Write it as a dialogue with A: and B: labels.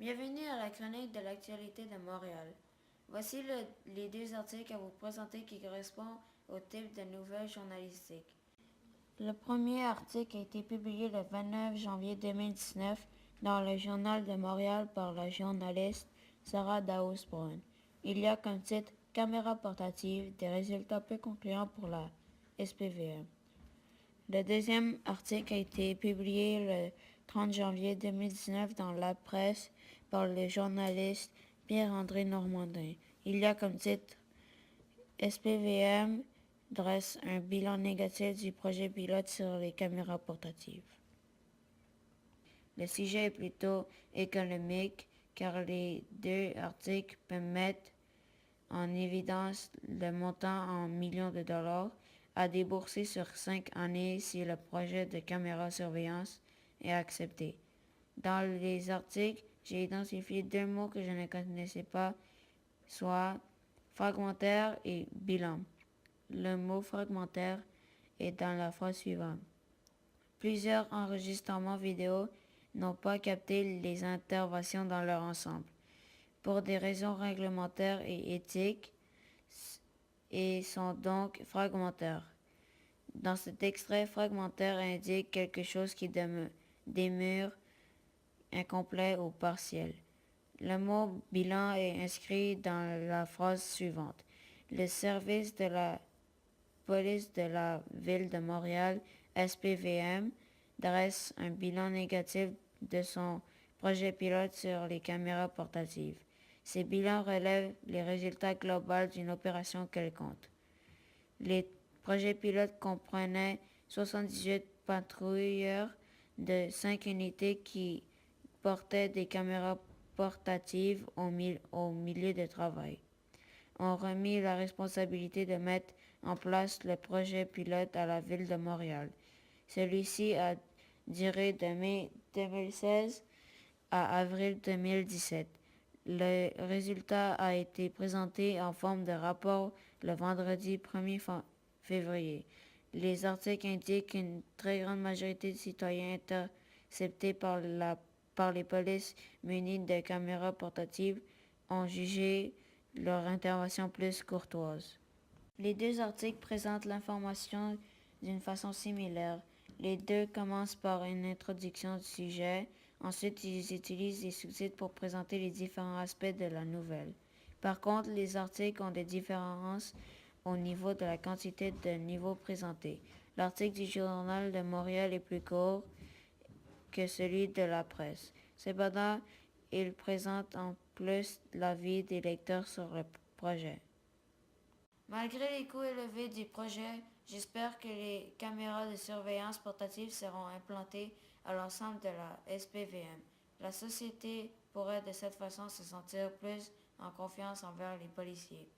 A: Bienvenue à la chronique de l'actualité de Montréal. Voici les deux articles à vous présenter qui correspondent au type de nouvelles journalistiques. Le premier article a été publié le 29 janvier 2019 dans le Journal de Montréal par la journaliste Sarah Daoust-Brun. Il y a comme titre « Caméra portative, des résultats peu concluants pour la SPVM ». Le deuxième article a été publié le 30 janvier 2019 dans la presse par le journaliste Pierre-André Normandin. Il y a comme titre « SPVM dresse un bilan négatif du projet pilote sur les caméras portatives ». Le sujet est plutôt économique car les deux articles mettent en évidence le montant en millions de dollars à débourser sur 5 années si le projet de caméra surveillance est accepté. Dans les articles, j'ai identifié deux mots que je ne connaissais pas, soit fragmentaire et bilan. Le mot fragmentaire est dans la phrase suivante. Plusieurs enregistrements vidéo n'ont pas capté les interventions dans leur ensemble, pour des raisons réglementaires et éthiques, et sont donc fragmentaires. Dans cet extrait, fragmentaire indique quelque chose qui demeure incomplet ou partiel. Le mot bilan est inscrit dans la phrase suivante. Le service de la police de la ville de Montréal, SPVM, dresse un bilan négatif de son projet pilote sur les caméras portatives. Ces bilans relèvent les résultats globaux d'une opération quelconque. Les projets pilotes comprenaient 78 patrouilleurs de 5 unités qui portaient des caméras portatives au milieu de travail. On remis la responsabilité de mettre en place le projet pilote à la ville de Montréal. Celui-ci a duré de mai 2016 à avril 2017. Le résultat a été présenté en forme de rapport le vendredi 1er février. Les articles indiquent qu'une très grande majorité de citoyens interceptés par les polices munies de caméras portatives ont jugé leur intervention plus courtoise. Les deux articles présentent l'information d'une façon similaire. Les deux commencent par une introduction du sujet. Ensuite, ils utilisent des sous-titres pour présenter les différents aspects de la nouvelle. Par contre, les articles ont des différences au niveau de la quantité de niveaux présentés. L'article du Journal de Montréal est plus court que celui de la presse. Cependant, il présente en plus l'avis des lecteurs sur le projet. Malgré les coûts élevés du projet, j'espère que les caméras de surveillance portatives seront implantées à l'ensemble de la SPVM. La société pourrait de cette façon se sentir plus en confiance envers les policiers.